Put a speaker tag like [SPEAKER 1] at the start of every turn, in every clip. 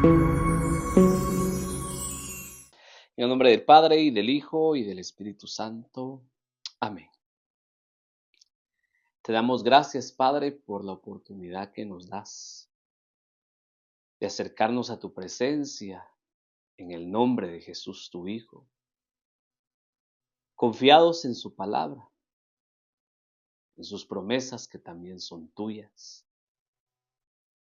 [SPEAKER 1] En el nombre del Padre, y del Hijo, y del Espíritu Santo. Amén. Te damos gracias, Padre, por la oportunidad que nos das de acercarnos a tu presencia en el nombre de Jesús, tu Hijo, confiados en su palabra, en sus promesas que también son tuyas.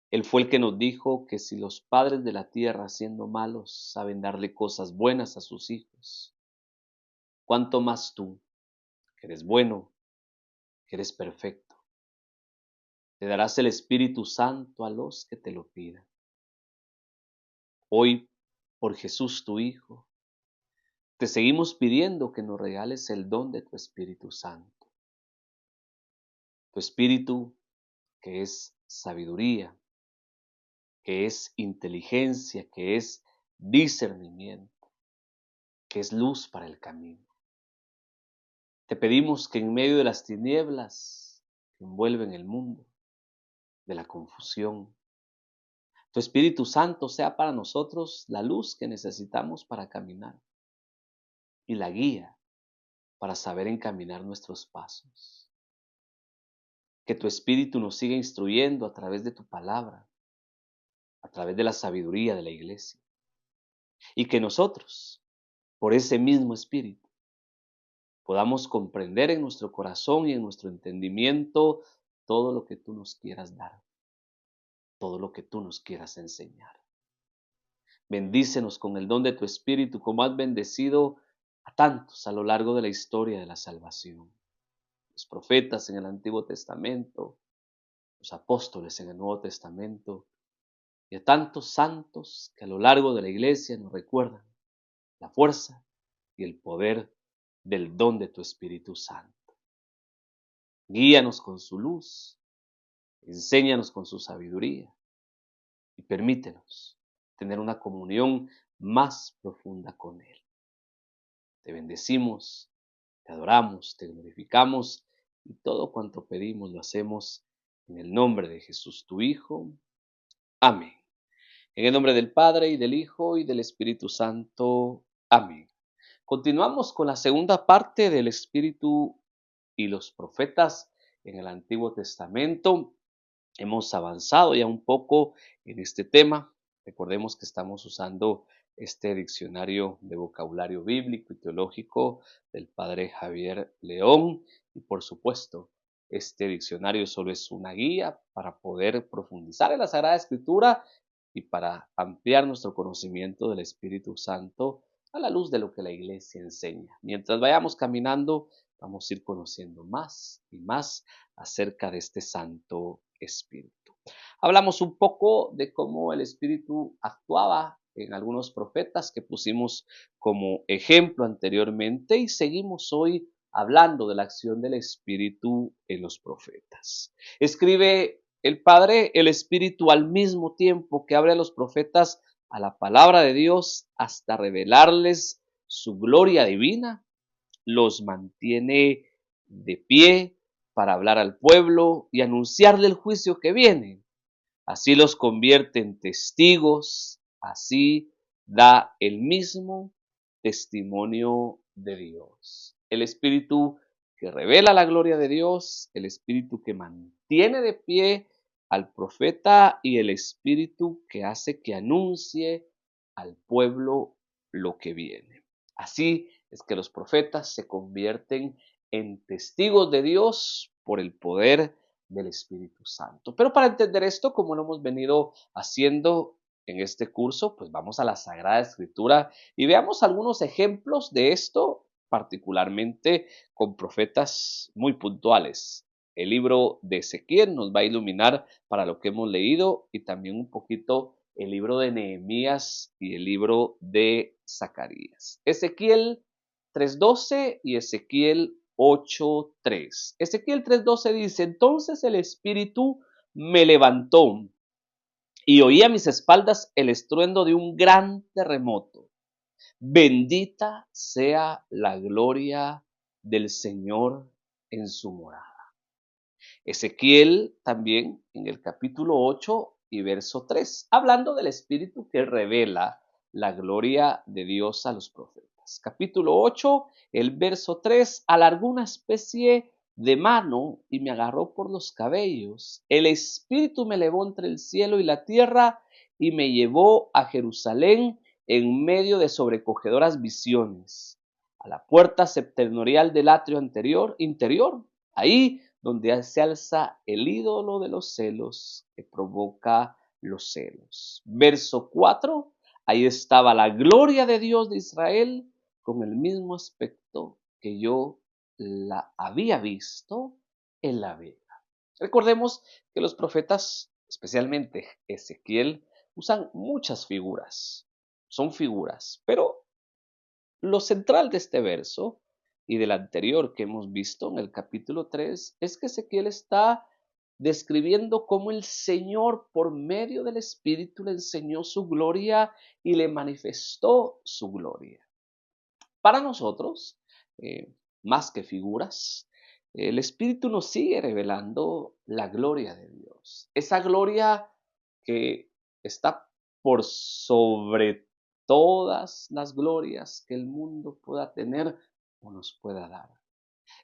[SPEAKER 1] Él fue el que nos dijo que si los padres de la tierra, siendo malos, saben darle cosas buenas a sus hijos, cuánto más tú, que eres bueno, que eres perfecto, le darás el Espíritu Santo a los que te lo pidan. Hoy, por Jesús tu Hijo, te seguimos pidiendo que nos regales el don de tu Espíritu Santo. Tu Espíritu que es sabiduría, que es inteligencia, que es discernimiento, que es luz para el camino. Te pedimos que en medio de las tinieblas que envuelven el mundo, de la confusión, tu Espíritu Santo sea para nosotros la luz que necesitamos para caminar y la guía para saber encaminar nuestros pasos. Que tu Espíritu nos siga instruyendo a través de tu palabra, a través de la sabiduría de la iglesia. Y que nosotros, por ese mismo Espíritu, podamos comprender en nuestro corazón y en nuestro entendimiento todo lo que tú nos quieras dar, todo lo que tú nos quieras enseñar. Bendícenos con el don de tu Espíritu, como has bendecido a tantos a lo largo de la historia de la salvación. Los profetas en el Antiguo Testamento, los apóstoles en el Nuevo Testamento, y a tantos santos que a lo largo de la iglesia nos recuerdan la fuerza y el poder del don de tu Espíritu Santo. Guíanos con su luz, enséñanos con su sabiduría y permítenos tener una comunión más profunda con Él. Te bendecimos, te adoramos, te glorificamos y todo cuanto pedimos lo hacemos en el nombre de Jesús, tu Hijo. Amén. En el nombre del Padre, y del Hijo, y del Espíritu Santo. Amén. Continuamos con la segunda parte del Espíritu y los profetas en el Antiguo Testamento. Hemos avanzado ya un poco en este tema. Recordemos que estamos usando este diccionario de vocabulario bíblico y teológico del padre Javier León. Y por supuesto, este diccionario solo es una guía para poder profundizar en la Sagrada Escritura y para ampliar nuestro conocimiento del Espíritu Santo a la luz de lo que la Iglesia enseña. Mientras vayamos caminando, vamos a ir conociendo más y más acerca de este Santo Espíritu. Hablamos un poco de cómo el Espíritu actuaba en algunos profetas que pusimos como ejemplo anteriormente y seguimos hoy hablando de la acción del Espíritu en los profetas. Escribe el Padre, el Espíritu al mismo tiempo que abre a los profetas a la palabra de Dios hasta revelarles su gloria divina, los mantiene de pie para hablar al pueblo y anunciarle el juicio que viene. Así los convierte en testigos, así da el mismo testimonio de Dios. El Espíritu que revela la gloria de Dios, el Espíritu que mantiene de pie al profeta y el Espíritu que hace que anuncie al pueblo lo que viene. Así es que los profetas se convierten en testigos de Dios por el poder del Espíritu Santo. Pero para entender esto, como lo hemos venido haciendo en este curso, pues vamos a la Sagrada Escritura y veamos algunos ejemplos de esto, particularmente con profetas muy puntuales. El libro de Ezequiel nos va a iluminar para lo que hemos leído y también un poquito el libro de Nehemías y el libro de Zacarías. Ezequiel 3:12 y Ezequiel 8:3. Ezequiel 3:12 dice: entonces el Espíritu me levantó y oí a mis espaldas el estruendo de un gran terremoto. Bendita sea la gloria del Señor en su morada. Ezequiel también en el capítulo 8 y verso 3, hablando del Espíritu que revela la gloria de Dios a los profetas. Capítulo 8, el verso 3, alargó una especie de mano y me agarró por los cabellos. El Espíritu me elevó entre el cielo y la tierra y me llevó a Jerusalén en medio de sobrecogedoras visiones, a la puerta septentrional del atrio interior, ahí donde se alza el ídolo de los celos que provoca los celos. Verso 4, ahí estaba la gloria de Dios de Israel con el mismo aspecto que yo la había visto en la vega. Recordemos que los profetas, especialmente Ezequiel, usan muchas figuras. Son figuras, pero lo central de este verso y del anterior que hemos visto en el capítulo 3 es que Ezequiel está describiendo cómo el Señor por medio del Espíritu le enseñó su gloria y le manifestó su gloria. Para nosotros, más que figuras, el Espíritu nos sigue revelando la gloria de Dios. Esa gloria que está por sobre todas las glorias que el mundo pueda tener o nos pueda dar.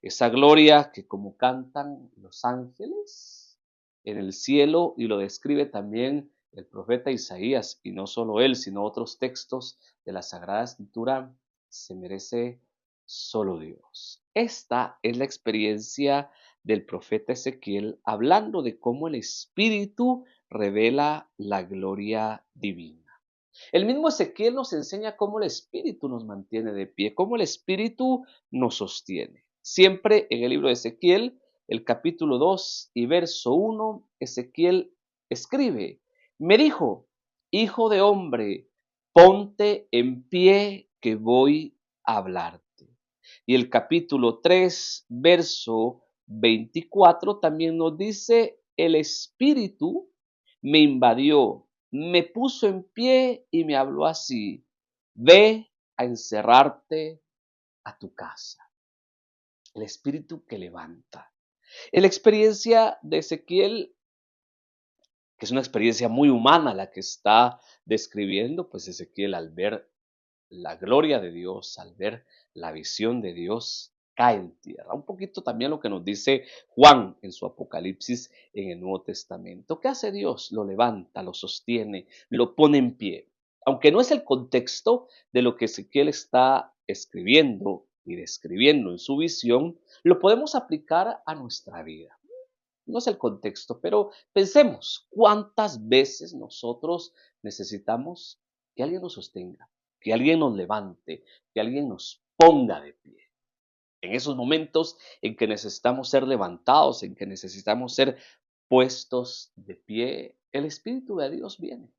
[SPEAKER 1] Esa gloria que como cantan los ángeles en el cielo y lo describe también el profeta Isaías, y no solo él, sino otros textos de la Sagrada Escritura, se merece solo Dios. Esta es la experiencia del profeta Ezequiel hablando de cómo el Espíritu revela la gloria divina. El mismo Ezequiel nos enseña cómo el Espíritu nos mantiene de pie, cómo el Espíritu nos sostiene. Siempre en el libro de Ezequiel, el capítulo 2 y verso 1, Ezequiel escribe, me dijo, hijo de hombre, ponte en pie que voy a hablarte. Y el capítulo 3, verso 24 también nos dice, el Espíritu me invadió, me puso en pie y me habló así, ve a encerrarte a tu casa. El Espíritu que levanta. En la experiencia de Ezequiel, que es una experiencia muy humana la que está describiendo, pues Ezequiel al ver la gloria de Dios, al ver la visión de Dios, cae en tierra. Un poquito también lo que nos dice Juan en su Apocalipsis en el Nuevo Testamento. ¿Qué hace Dios? Lo levanta, lo sostiene, lo pone en pie. Aunque no es el contexto de lo que Ezequiel está escribiendo y describiendo en su visión, lo podemos aplicar a nuestra vida. No es el contexto, pero pensemos cuántas veces nosotros necesitamos que alguien nos sostenga, que alguien nos levante, que alguien nos ponga de pie. En esos momentos en que necesitamos ser levantados, en que necesitamos ser puestos de pie, el Espíritu de Dios viene.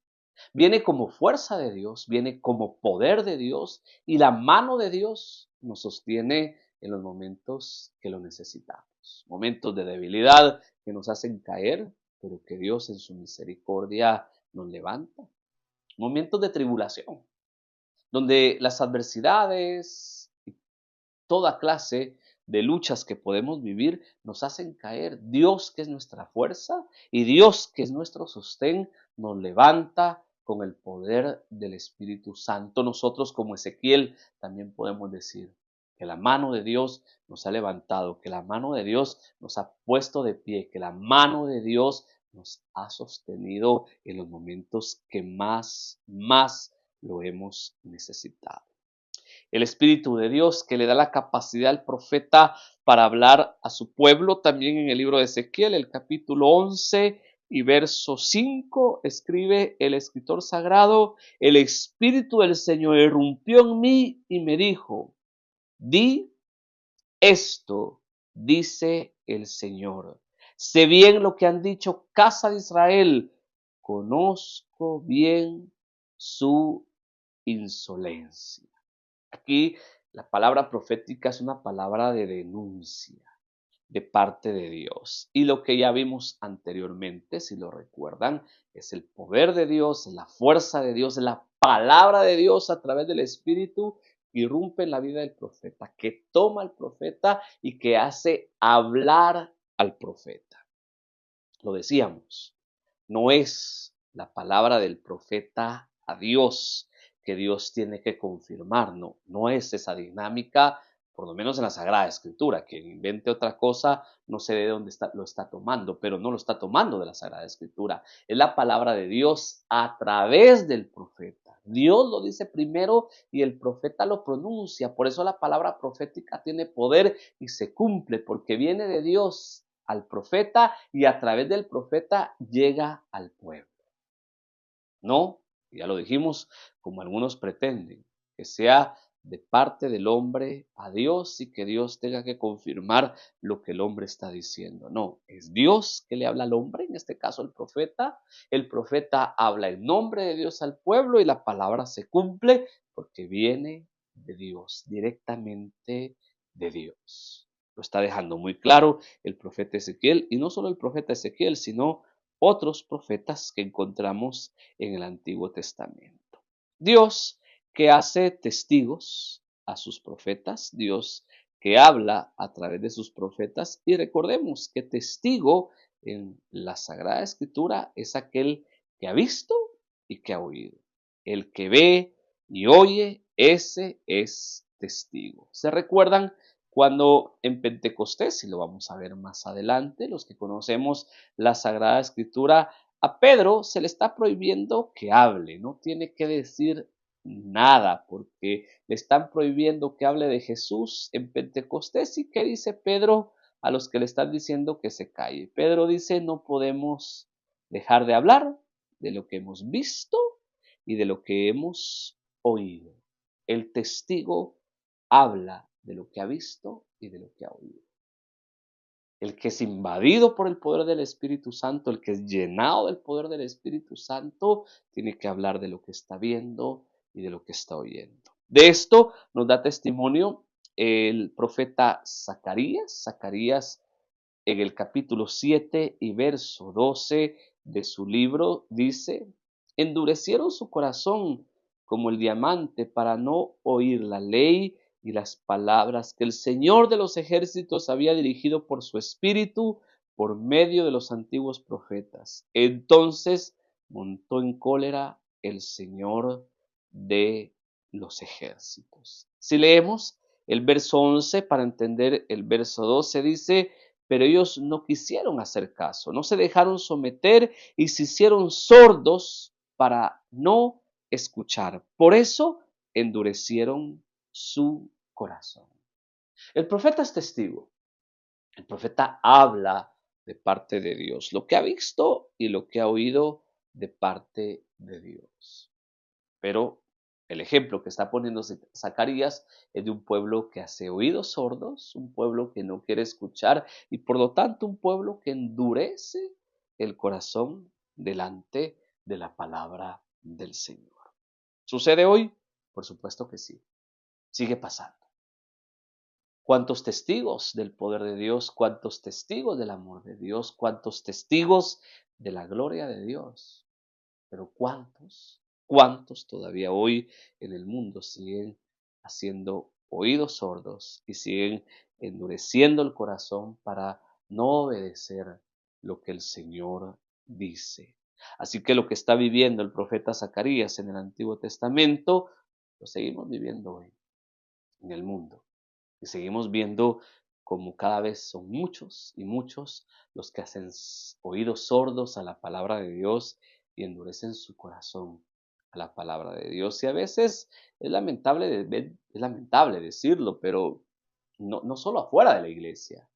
[SPEAKER 1] Viene como fuerza de Dios, viene como poder de Dios y la mano de Dios nos sostiene en los momentos que lo necesitamos. Momentos de debilidad que nos hacen caer, pero que Dios en su misericordia nos levanta. Momentos de tribulación, donde las adversidades y toda clase de luchas que podemos vivir nos hacen caer. Dios, que es nuestra fuerza, y Dios, que es nuestro sostén, nos levanta con el poder del Espíritu Santo. Nosotros, como Ezequiel, también podemos decir que la mano de Dios nos ha levantado, que la mano de Dios nos ha puesto de pie, que la mano de Dios nos ha sostenido en los momentos que más lo hemos necesitado. El Espíritu de Dios que le da la capacidad al profeta para hablar a su pueblo, también en el libro de Ezequiel, el capítulo 11 y verso 5, escribe el escritor sagrado, el Espíritu del Señor irrumpió en mí y me dijo, di esto, dice el Señor. Sé bien lo que han dicho casa de Israel, conozco bien su insolencia. Aquí la palabra profética es una palabra de denuncia de parte de Dios. Y lo que ya vimos anteriormente, si lo recuerdan, es el poder de Dios, la fuerza de Dios, la palabra de Dios a través del Espíritu que irrumpe en la vida del profeta, que toma al profeta y que hace hablar al profeta. Lo decíamos, no es la palabra del profeta a Dios, que Dios tiene que confirmar. No, no es esa dinámica, por lo menos en la Sagrada Escritura. Quien invente otra cosa, no sé de dónde lo está tomando, pero no lo está tomando de la Sagrada Escritura. Es la palabra de Dios a través del profeta. Dios lo dice primero y el profeta lo pronuncia. Por eso la palabra profética tiene poder y se cumple, porque viene de Dios al profeta y a través del profeta llega al pueblo. No, ya lo dijimos, como algunos pretenden, que sea de parte del hombre a Dios y que Dios tenga que confirmar lo que el hombre está diciendo. No, es Dios que le habla al hombre, en este caso el profeta habla en nombre de Dios al pueblo y la palabra se cumple porque viene de Dios, directamente de Dios. Lo está dejando muy claro el profeta Ezequiel, y no solo el profeta Ezequiel, sino otros profetas que encontramos en el Antiguo Testamento. Dios que hace testigos a sus profetas, Dios que habla a través de sus profetas, y recordemos que testigo en la Sagrada Escritura es aquel que ha visto y que ha oído. El que ve y oye, ese es testigo. ¿Se recuerdan cuando en Pentecostés, y lo vamos a ver más adelante, los que conocemos la Sagrada Escritura, a Pedro se le está prohibiendo que hable, no tiene que decir nada, porque le están prohibiendo que hable de Jesús en Pentecostés? ¿Y qué dice Pedro a los que le están diciendo que se calle? Pedro dice, no podemos dejar de hablar de lo que hemos visto y de lo que hemos oído. El testigo habla de lo que ha visto y de lo que ha oído. El que es invadido por el poder del Espíritu Santo, el que es llenado del poder del Espíritu Santo, tiene que hablar de lo que está viendo y de lo que está oyendo. De esto nos da testimonio el profeta Zacarías. Zacarías, en el capítulo 7 y verso 12 de su libro, dice: endurecieron su corazón como el diamante para no oír la ley y las palabras que el Señor de los ejércitos había dirigido por su espíritu por medio de los antiguos profetas. Entonces montó en cólera el Señor de los ejércitos. Si leemos el verso 11 para entender el verso 12, dice: pero ellos no quisieron hacer caso, no se dejaron someter y se hicieron sordos para no escuchar. Por eso endurecieron su corazón. El profeta es testigo. El profeta habla de parte de Dios, lo que ha visto y lo que ha oído de parte de Dios. Pero el ejemplo que está poniendo Zacarías es de un pueblo que hace oídos sordos, un pueblo que no quiere escuchar y por lo tanto un pueblo que endurece el corazón delante de la palabra del Señor. ¿Sucede hoy? Por supuesto que sí. Sigue pasando. ¿Cuántos testigos del poder de Dios? ¿Cuántos testigos del amor de Dios? ¿Cuántos testigos de la gloria de Dios? Pero ¿cuántos todavía hoy en el mundo siguen haciendo oídos sordos y siguen endureciendo el corazón para no obedecer lo que el Señor dice? Así que lo que está viviendo el profeta Zacarías en el Antiguo Testamento, lo seguimos viviendo hoy en el mundo. Y seguimos viendo como cada vez son muchos y muchos los que hacen oídos sordos a la palabra de Dios y endurecen su corazón a la palabra de Dios. Y a veces es lamentable decirlo, pero no solo afuera de la iglesia.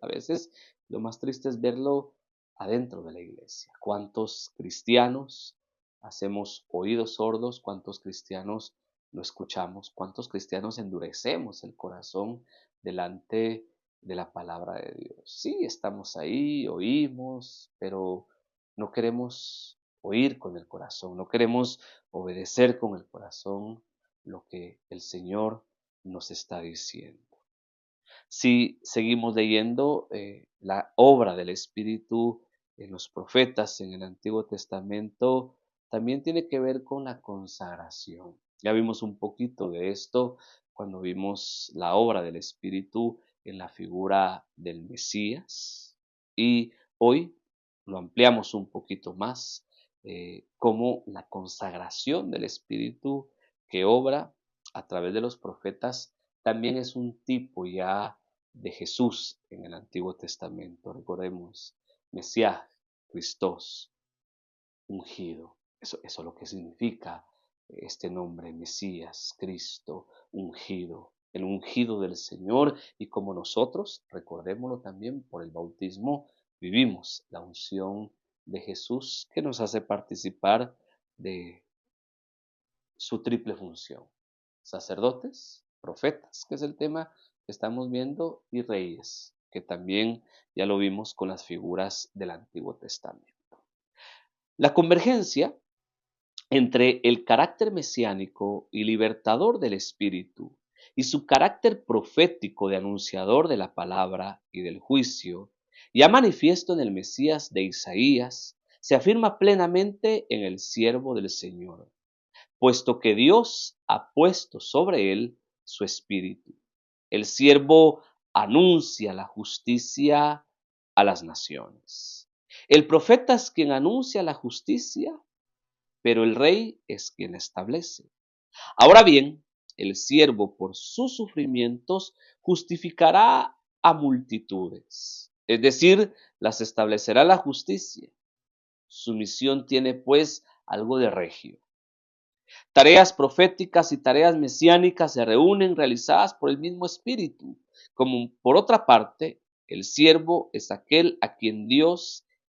[SPEAKER 1] A veces lo más triste es verlo adentro de la iglesia. ¿Cuántos cristianos hacemos oídos sordos? ¿Cuántos cristianos no escuchamos? ¿Cuántos cristianos endurecemos el corazón delante de la palabra de Dios? Sí, estamos ahí, oímos, pero no queremos oír con el corazón, no queremos obedecer con el corazón lo que el Señor nos está diciendo. Si seguimos leyendo la obra del Espíritu en los profetas en el Antiguo Testamento, también tiene que ver con la consagración. Ya vimos un poquito de esto cuando vimos la obra del Espíritu en la figura del Mesías, y hoy lo ampliamos un poquito más como la consagración del Espíritu que obra a través de los profetas también es un tipo ya de Jesús en el Antiguo Testamento. Recordemos, Mesías, Cristos, ungido. Eso es lo que significa este nombre, Mesías, Cristo, ungido, el ungido del Señor. Y como nosotros, recordémoslo también, por el bautismo vivimos la unción de Jesús que nos hace participar de su triple función. Sacerdotes, profetas, que es el tema que estamos viendo, y reyes, que también ya lo vimos con las figuras del Antiguo Testamento. La convergencia entre el carácter mesiánico y libertador del espíritu y su carácter profético de anunciador de la palabra y del juicio, ya manifiesto en el Mesías de Isaías, se afirma plenamente en el siervo del Señor, puesto que Dios ha puesto sobre él su espíritu. El siervo anuncia la justicia a las naciones. El profeta es quien anuncia la justicia, pero el rey es quien la establece. Ahora bien, el siervo por sus sufrimientos justificará a multitudes, es decir, las establecerá la justicia. Su misión tiene pues algo de regio. Tareas proféticas y tareas mesiánicas se reúnen realizadas por el mismo Espíritu, como por otra parte, el siervo es aquel a quien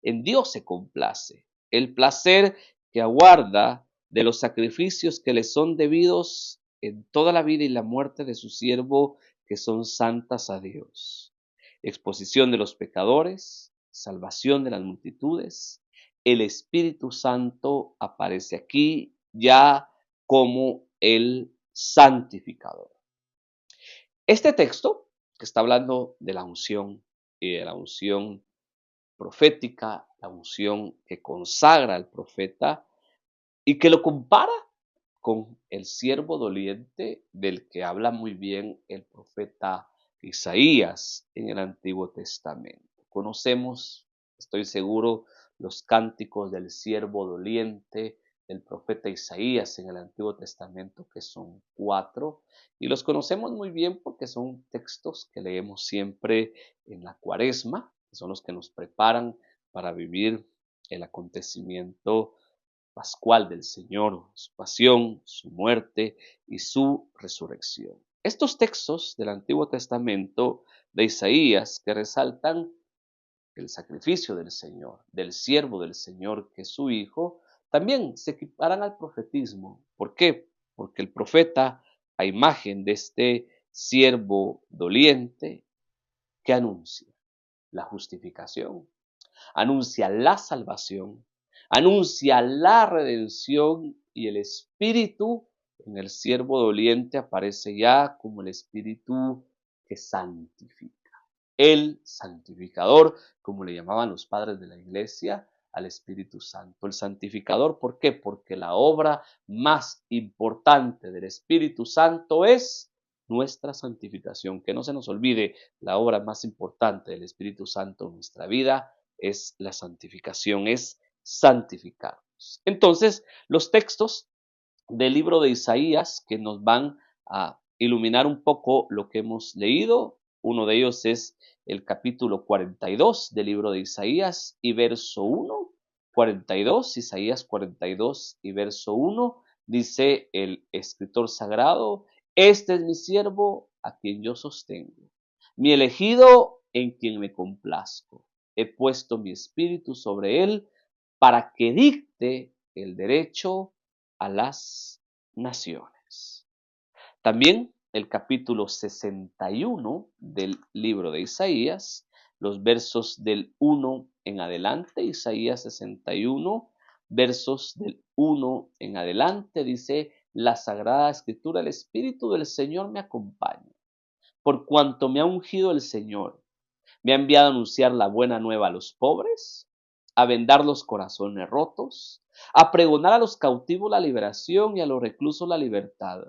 [SPEAKER 1] en Dios se complace, el placer que aguarda de los sacrificios que le son debidos en toda la vida y la muerte de su siervo, que son santas a Dios. Exposición de los pecadores, salvación de las multitudes. El Espíritu Santo aparece aquí ya como el santificador. Este texto, que está hablando de la unción y de la unción profética, la unción que consagra al profeta y que lo compara con el siervo doliente del que habla muy bien el profeta Isaías en el Antiguo Testamento. Conocemos, estoy seguro, los cánticos del siervo doliente del profeta Isaías en el Antiguo Testamento, que son 4, y los conocemos muy bien porque son textos que leemos siempre en la Cuaresma, que son los que nos preparan para vivir el acontecimiento pascual del Señor, su pasión, su muerte y su resurrección. Estos textos del Antiguo Testamento de Isaías que resaltan el sacrificio del Señor, del siervo del Señor que es su Hijo, también se equiparan al profetismo. ¿Por qué? Porque el profeta, a imagen de este siervo doliente, que anuncia la justificación, anuncia la salvación, anuncia la redención, y el Espíritu en el siervo doliente aparece ya como el Espíritu que santifica. El santificador, como le llamaban los padres de la iglesia al Espíritu Santo. El santificador, ¿por qué? Porque la obra más importante del Espíritu Santo es nuestra santificación. Que no se nos olvide, la obra más importante del Espíritu Santo en nuestra vida es la santificación, es santificarnos. Entonces, los textos del libro de Isaías que nos van a iluminar un poco lo que hemos leído, uno de ellos es el capítulo 42 del libro de Isaías y verso 1, 42, Isaías 42 y verso 1, dice el escritor sagrado: este es mi siervo a quien yo sostengo, mi elegido en quien me complazco. He puesto mi espíritu sobre él para que dicte el derecho a las naciones. También el capítulo 61 del libro de Isaías, los versos del 1 en adelante, Isaías 61, versos del 1 en adelante, dice la Sagrada Escritura: el Espíritu del Señor me acompaña, por cuanto me ha ungido el Señor. Me ha enviado a anunciar la buena nueva a los pobres, a vendar los corazones rotos, a pregonar a los cautivos la liberación y a los reclusos la libertad,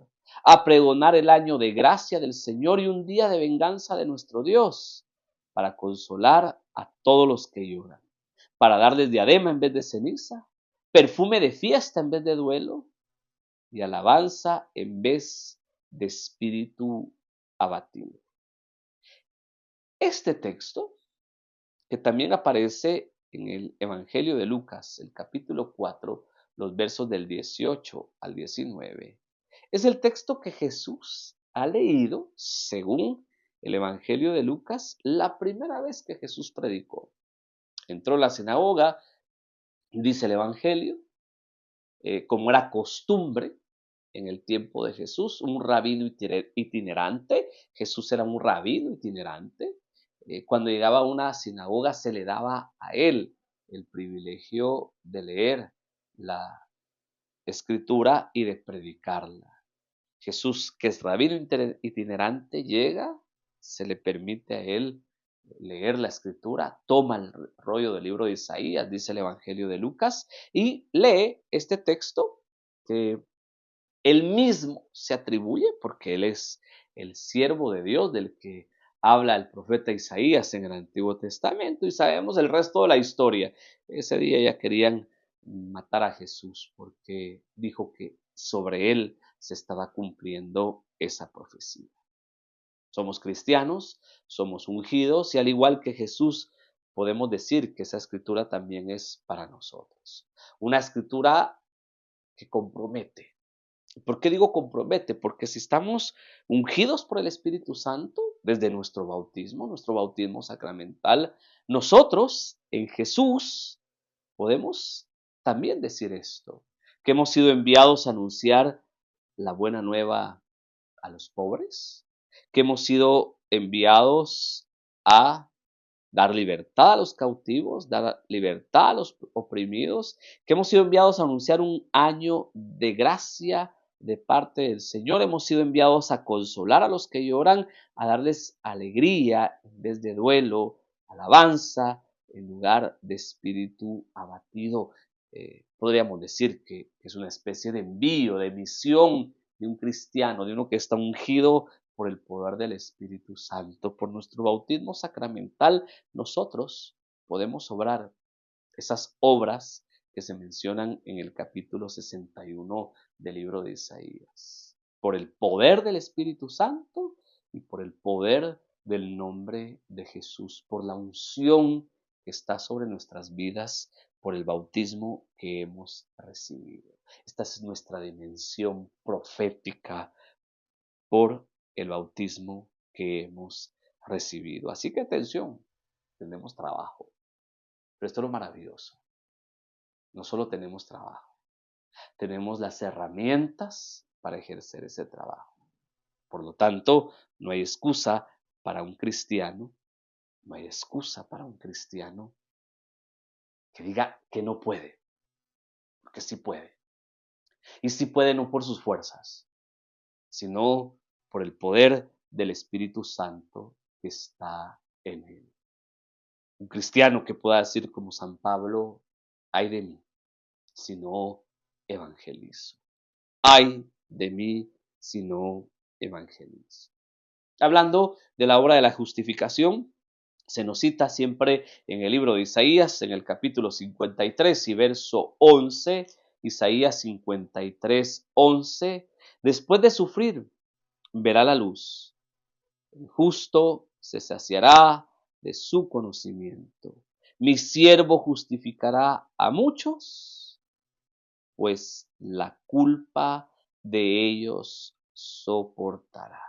[SPEAKER 1] a pregonar el año de gracia del Señor y un día de venganza de nuestro Dios, para consolar a todos los que lloran, para darles diadema en vez de ceniza, perfume de fiesta en vez de duelo y alabanza en vez de espíritu abatido. Este texto, que también aparece en el Evangelio de Lucas, el capítulo 4, los versos del 18 al 19, es el texto que Jesús ha leído, según el Evangelio de Lucas, la primera vez que Jesús predicó. Entró a la sinagoga, dice el Evangelio, como era costumbre en el tiempo de Jesús, un rabino itinerante. Jesús era un rabino itinerante. Cuando llegaba a una sinagoga se le daba a él el privilegio de leer la escritura y de predicarla. Jesús, que es rabino itinerante, llega, se le permite a él leer la escritura, toma el rollo del libro de Isaías, dice el Evangelio de Lucas, y lee este texto que él mismo se atribuye, porque él es el siervo de Dios del que habla el profeta Isaías en el Antiguo Testamento, y sabemos el resto de la historia. Ese día ya querían matar a Jesús porque dijo que sobre él se estaba cumpliendo esa profecía. Somos cristianos, somos ungidos y al igual que Jesús podemos decir que esa escritura también es para nosotros. Una escritura que compromete. ¿Por qué digo compromete? Porque si estamos ungidos por el Espíritu Santo desde nuestro bautismo sacramental, nosotros en Jesús podemos también decir esto, que hemos sido enviados a anunciar la buena nueva a los pobres, que hemos sido enviados a dar libertad a los cautivos, dar libertad a los oprimidos, que hemos sido enviados a anunciar un año de gracia de parte del Señor, hemos sido enviados a consolar a los que lloran, a darles alegría en vez de duelo, alabanza en lugar de espíritu abatido. Podríamos decir que es una especie de envío, de misión de un cristiano, de uno que está ungido por el poder del Espíritu Santo, por nuestro bautismo sacramental, nosotros podemos obrar esas obras que se mencionan en el capítulo 61 del libro de Isaías, por el poder del Espíritu Santo y por el poder del nombre de Jesús, por la unción que está sobre nuestras vidas, por el bautismo que hemos recibido. Esta es nuestra dimensión profética por el bautismo que hemos recibido. Así que atención, tenemos trabajo. Pero esto es lo maravilloso. No solo tenemos trabajo, tenemos las herramientas para ejercer ese trabajo. Por lo tanto, no hay excusa para un cristiano, no hay excusa para un cristiano que diga que no puede, porque sí puede. Y sí puede no por sus fuerzas, sino por el poder del Espíritu Santo que está en él. Un cristiano que pueda decir como San Pablo, ay de mí, si no evangelizo. Ay de mí, si no evangelizo. Hablando de la obra de la justificación, se nos cita siempre en el libro de Isaías, en el capítulo 53 y verso 11, Isaías 53, 11, después de sufrir, verá la luz. El justo se saciará de su conocimiento. Mi siervo justificará a muchos, pues la culpa de ellos soportará.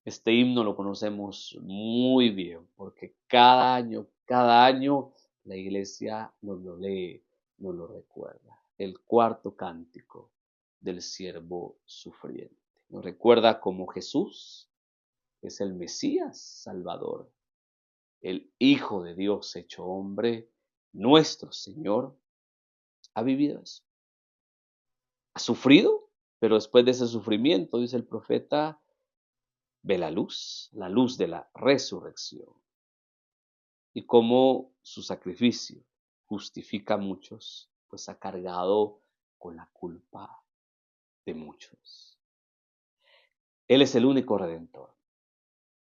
[SPEAKER 1] Este himno lo conocemos muy bien porque cada año la iglesia nos lo lee, nos lo recuerda. El cuarto cántico del siervo sufriente. Nos recuerda cómo Jesús es el Mesías Salvador, el Hijo de Dios hecho hombre, nuestro Señor, ha vivido eso. Ha sufrido, pero después de ese sufrimiento, dice el profeta, ve la luz de la resurrección. Y cómo su sacrificio justifica a muchos, pues ha cargado con la culpa de muchos. Él es el único redentor.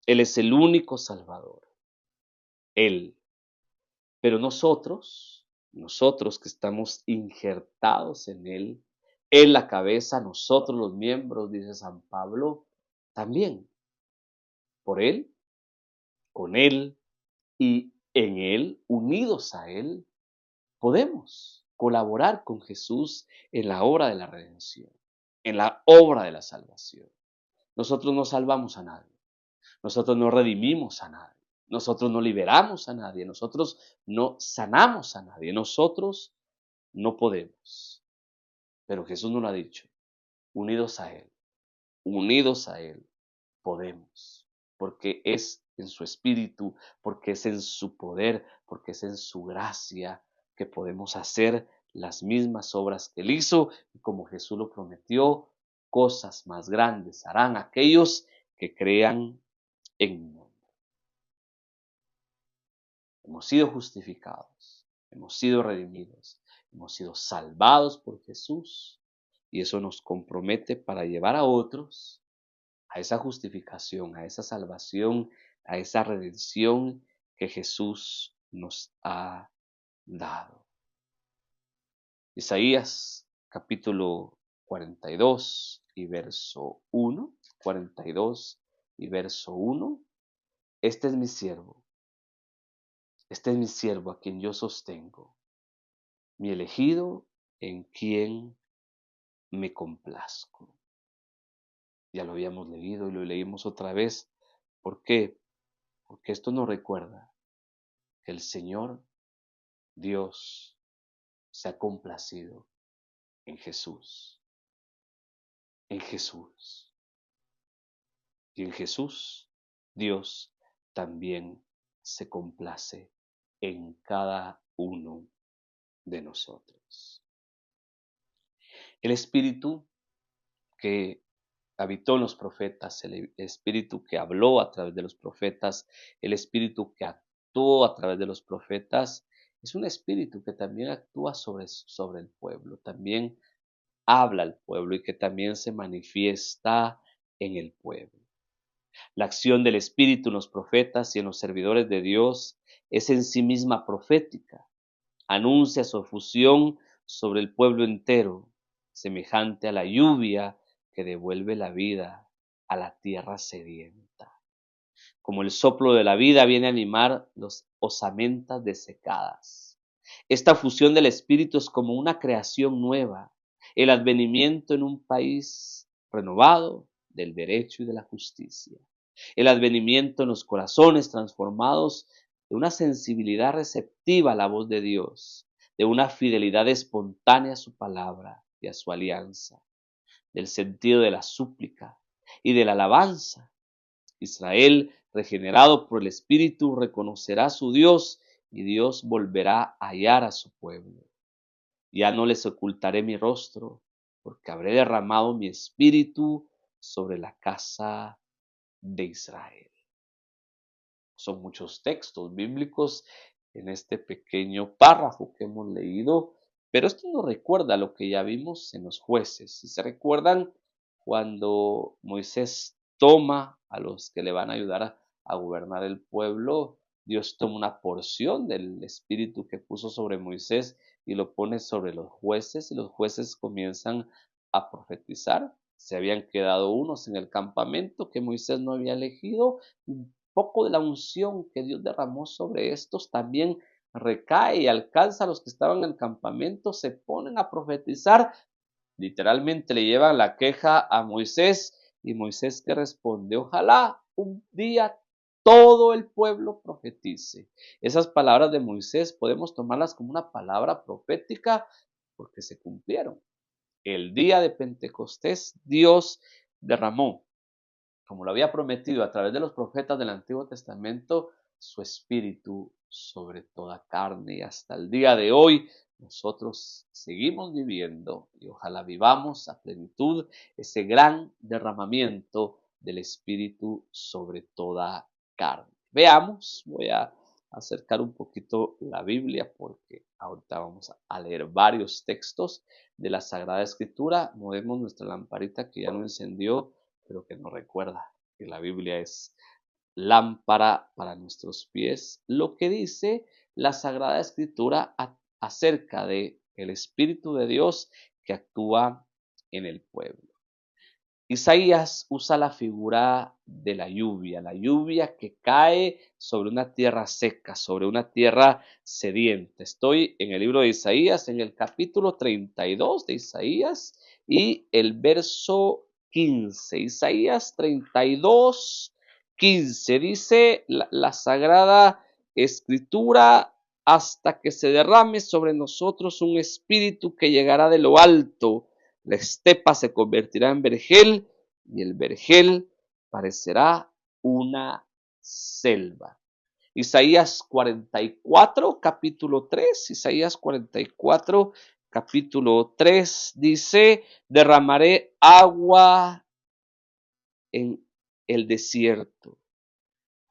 [SPEAKER 1] Él es el único salvador. Él. Pero nosotros Nosotros que estamos injertados en la cabeza, nosotros los miembros, dice San Pablo, también por Él, con Él y en Él, unidos a Él, podemos colaborar con Jesús en la obra de la redención, en la obra de la salvación. Nosotros no salvamos a nadie, nosotros no redimimos a nadie, nosotros no liberamos a nadie, nosotros no sanamos a nadie, nosotros no podemos. Pero Jesús nos lo ha dicho, unidos a Él, podemos, porque es en su espíritu, porque es en su poder, porque es en su gracia que podemos hacer las mismas obras que Él hizo, y como Jesús lo prometió, cosas más grandes harán aquellos que crean en mi nombre. Hemos sido justificados, hemos sido redimidos, hemos sido salvados por Jesús, y eso nos compromete para llevar a otros a esa justificación, a esa salvación, a esa redención que Jesús nos ha dado. Isaías capítulo 42 y verso 1, 42 y verso 1, este es mi siervo a quien yo sostengo, mi elegido en quien me complazco. Ya lo habíamos leído y lo leímos otra vez. ¿Por qué? Porque esto nos recuerda que el Señor Dios se ha complacido en Jesús, en Jesús. Y en Jesús Dios también se complace en cada uno de nosotros. El Espíritu que habitó en los profetas, el Espíritu que habló a través de los profetas, el Espíritu que actuó a través de los profetas, es un Espíritu que también actúa sobre el pueblo, también habla al pueblo y que también se manifiesta en el pueblo. La acción del Espíritu en los profetas y en los servidores de Dios es en sí misma profética. Anuncia su efusión sobre el pueblo entero, semejante a la lluvia que devuelve la vida a la tierra sedienta. Como el soplo de la vida viene a animar las osamentas desecadas. Esta fusión del Espíritu es como una creación nueva, el advenimiento en un país renovado del derecho y de la justicia, el advenimiento en los corazones transformados de una sensibilidad receptiva a la voz de Dios, de una fidelidad espontánea a su palabra y a su alianza, del sentido de la súplica y de la alabanza. Israel, regenerado por el Espíritu, reconocerá a su Dios y Dios volverá a hallar a su pueblo. Ya no les ocultaré mi rostro, porque habré derramado mi espíritu sobre la casa de Israel. Son muchos textos bíblicos en este pequeño párrafo que hemos leído, pero esto nos recuerda lo que ya vimos en los jueces. Si se recuerdan, cuando Moisés toma a los que le van a ayudar a gobernar el pueblo, Dios toma una porción del espíritu que puso sobre Moisés y lo pone sobre los jueces, y los jueces comienzan a profetizar. Se habían quedado unos en el campamento que Moisés no había elegido. Un poco de la unción que Dios derramó sobre estos también recae y alcanza a los que estaban en el campamento, se ponen a profetizar. Literalmente le llevan la queja a Moisés, y Moisés que responde: ojalá un día todo el pueblo profetice. Esas palabras de Moisés podemos tomarlas como una palabra profética porque se cumplieron. El día de Pentecostés Dios derramó, como lo había prometido a través de los profetas del Antiguo Testamento, su espíritu sobre toda carne, y hasta el día de hoy nosotros seguimos viviendo y ojalá vivamos a plenitud ese gran derramamiento del espíritu sobre toda carne. Veamos, voy a acercar un poquito la Biblia porque ahorita vamos a leer varios textos de la Sagrada Escritura. Movemos nuestra lamparita que ya no encendió, pero que nos recuerda que la Biblia es lámpara para nuestros pies, lo que dice la Sagrada Escritura acerca de el Espíritu de Dios que actúa en el pueblo. Isaías usa la figura de la lluvia que cae sobre una tierra seca, sobre una tierra sedienta. Estoy en el libro de Isaías, en el capítulo 32 de Isaías y el verso 15. Isaías 32, 15. Dice la Sagrada Escritura: hasta que se derrame sobre nosotros un espíritu que llegará de lo alto. La estepa se convertirá en vergel y el vergel parecerá una selva. Isaías 44, capítulo 3. Isaías 44, capítulo 3 dice: derramaré agua en el desierto,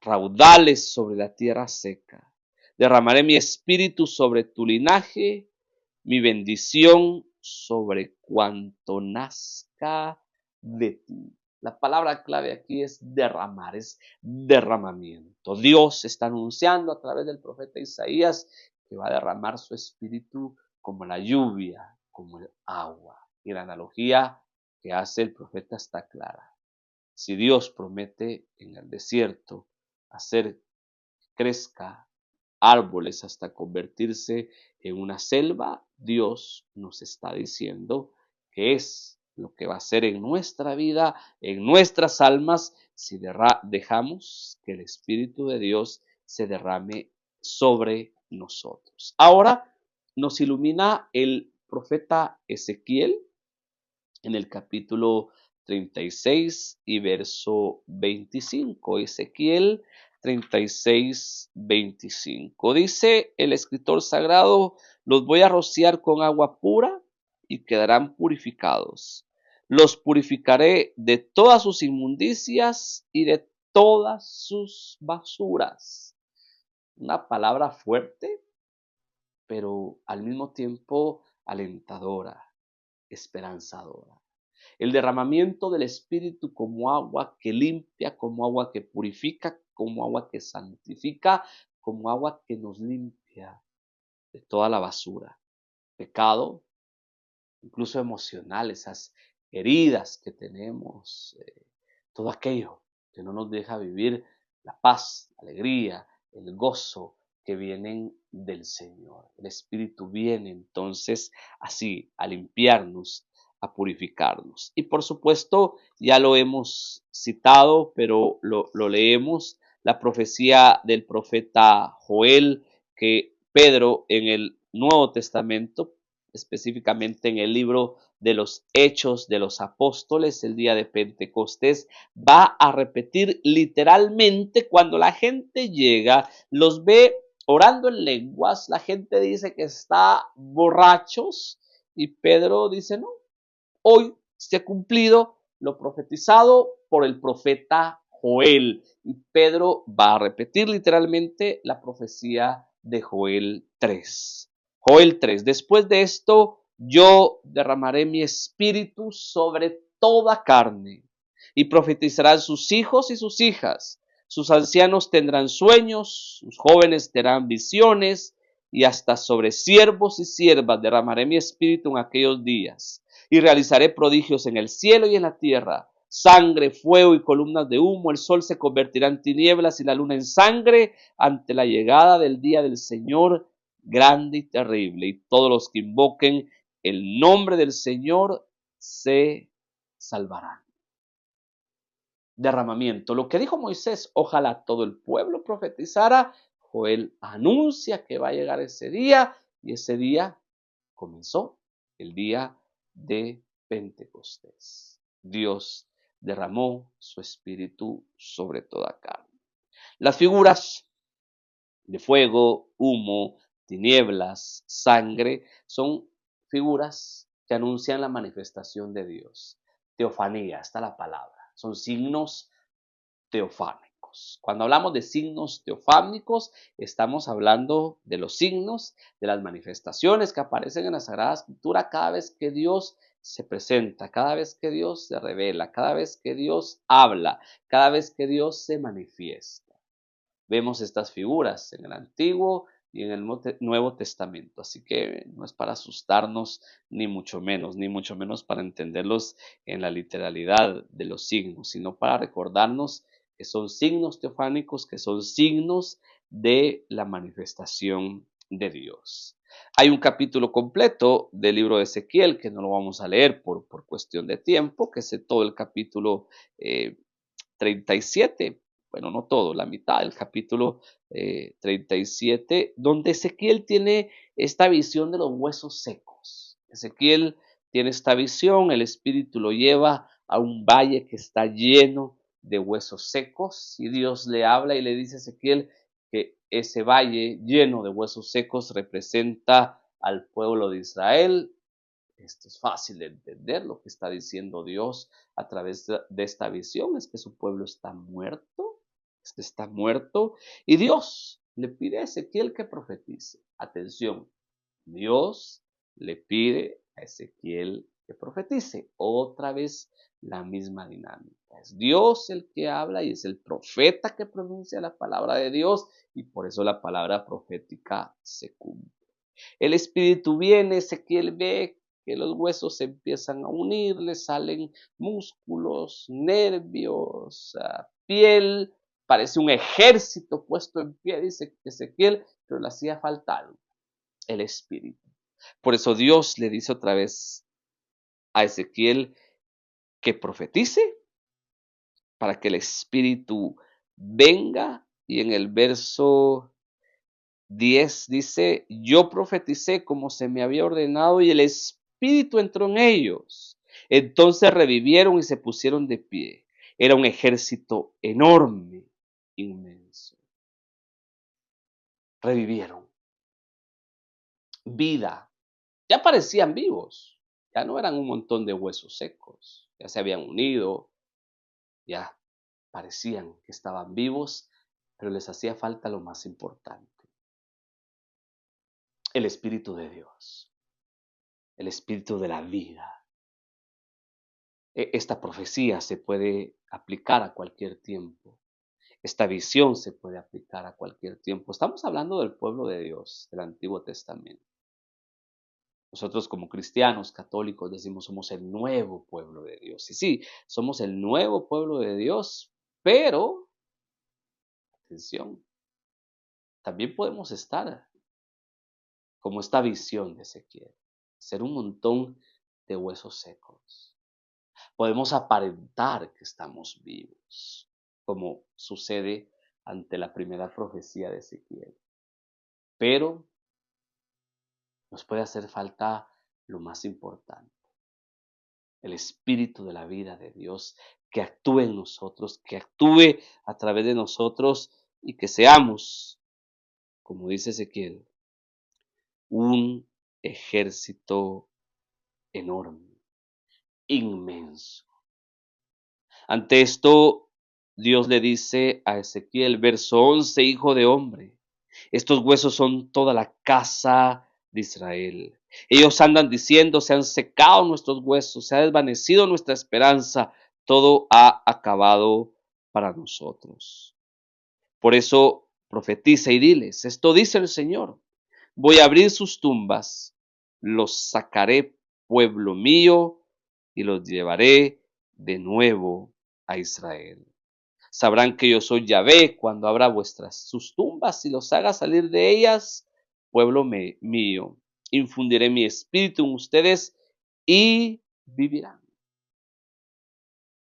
[SPEAKER 1] raudales sobre la tierra seca. Derramaré mi espíritu sobre tu linaje, mi bendición sobre cuanto nazca de ti. La palabra clave aquí es derramar, es derramamiento. Dios está anunciando a través del profeta Isaías que va a derramar su espíritu como la lluvia, como el agua. Y la analogía que hace el profeta está clara. Si Dios promete en el desierto hacer que crezca árboles hasta convertirse en una selva, Dios nos está diciendo que es lo que va a hacer en nuestra vida, en nuestras almas, si dejamos que el Espíritu de Dios se derrame sobre nosotros. Ahora nos ilumina el profeta Ezequiel en el capítulo 36 y verso 25. Ezequiel 36, 25. Dice el escritor sagrado: los voy a rociar con agua pura y quedarán purificados. Los purificaré de todas sus inmundicias y de todas sus basuras. Una palabra fuerte, pero al mismo tiempo alentadora, esperanzadora. El derramamiento del Espíritu como agua que limpia, como agua que purifica, como agua que santifica, como agua que nos limpia de toda la basura, pecado, incluso emocional, esas heridas que tenemos, todo aquello que no nos deja vivir la paz, la alegría, el gozo que vienen del Señor. El Espíritu viene entonces así a limpiarnos, a purificarnos. Y por supuesto, ya lo hemos citado, pero lo leemos, la profecía del profeta Joel, que Pedro en el Nuevo Testamento, específicamente en el libro de los Hechos de los Apóstoles, el día de Pentecostés, va a repetir literalmente cuando la gente llega, los ve orando en lenguas, la gente dice que está borrachos y Pedro dice: no, hoy se ha cumplido lo profetizado por el profeta Joel. Y Pedro va a repetir literalmente la profecía de Joel 3. Joel 3. Después de esto, yo derramaré mi espíritu sobre toda carne, y profetizarán sus hijos y sus hijas. Sus ancianos tendrán sueños, sus jóvenes tendrán visiones, y hasta sobre siervos y siervas derramaré mi espíritu en aquellos días. Y realizaré prodigios en el cielo y en la tierra, sangre, fuego y columnas de humo. El sol se convertirá en tinieblas y la luna en sangre ante la llegada del día del Señor grande y terrible. Y todos los que invoquen el nombre del Señor se salvarán. Derramamiento. Lo que dijo Moisés: ojalá todo el pueblo profetizara. Joel anuncia que va a llegar ese día, y ese día comenzó, el día de Pentecostés. Dios derramó su espíritu sobre toda carne. Las figuras de fuego, humo, tinieblas, sangre son figuras que anuncian la manifestación de Dios. Teofanía, está la palabra. Son signos teofánicos. Cuando hablamos de signos teofánicos, estamos hablando de los signos, de las manifestaciones que aparecen en la Sagrada Escritura cada vez que Dios se presenta, cada vez que Dios se revela, cada vez que Dios habla, cada vez que Dios se manifiesta. Vemos estas figuras en el Antiguo y en el Nuevo Testamento. Así que no es para asustarnos, ni mucho menos para entenderlos en la literalidad de los signos, sino para recordarnos que son signos teofánicos, que son signos de la manifestación de Dios. Hay un capítulo completo del libro de Ezequiel que no lo vamos a leer por cuestión de tiempo, que es todo el capítulo 37, bueno, no todo, la mitad del capítulo 37, donde Ezequiel tiene esta visión de los huesos secos. Ezequiel tiene esta visión, el Espíritu lo lleva a un valle que está lleno de huesos secos y Dios le habla y le dice a Ezequiel que ese valle lleno de huesos secos representa al pueblo de Israel. Esto es fácil de entender lo que está diciendo Dios a través de esta visión, es que su pueblo está muerto, es que está muerto, y Dios le pide a Ezequiel que profetice. Atención, Dios le pide a Ezequiel que profetice. Otra vez la misma dinámica. Es Dios el que habla y es el profeta que pronuncia la palabra de Dios y por eso la palabra profética se cumple. El espíritu viene, Ezequiel ve que los huesos se empiezan a unir, le salen músculos, nervios, piel, parece un ejército puesto en pie, dice Ezequiel, pero le hacía falta algo, el espíritu. Por eso Dios le dice otra vez a Ezequiel que profetice para que el espíritu venga, y en el verso 10 dice, yo profeticé como se me había ordenado y el Espíritu entró en ellos. Entonces revivieron y se pusieron de pie. Era un ejército enorme, inmenso. Revivieron. Vida. Ya parecían vivos. Ya no eran un montón de huesos secos. Ya se habían unido. Ya parecían que estaban vivos, pero les hacía falta lo más importante. El Espíritu de Dios. El Espíritu de la vida. Esta profecía se puede aplicar a cualquier tiempo. Esta visión se puede aplicar a cualquier tiempo. Estamos hablando del pueblo de Dios, del Antiguo Testamento. Nosotros como cristianos católicos decimos somos el nuevo pueblo de Dios. Y sí, somos el nuevo pueblo de Dios, pero, atención, también podemos estar como esta visión de Ezequiel, ser un montón de huesos secos. Podemos aparentar que estamos vivos, como sucede ante la primera profecía de Ezequiel. Pero nos puede hacer falta lo más importante, el espíritu de la vida de Dios que actúe en nosotros, que actúe a través de nosotros y que seamos, como dice Ezequiel, un ejército enorme, inmenso. Ante esto, Dios le dice a Ezequiel, verso 11, hijo de hombre, estos huesos son toda la casa de Israel. Ellos andan diciendo, se han secado nuestros huesos, se ha desvanecido nuestra esperanza, todo ha acabado para nosotros. Por eso profetiza y diles, esto dice el Señor, voy a abrir sus tumbas, los sacaré pueblo mío y los llevaré de nuevo a Israel. Sabrán que yo soy Yahvé cuando abra sus tumbas y los haga salir de ellas, pueblo mío. Infundiré mi espíritu en ustedes y vivirán.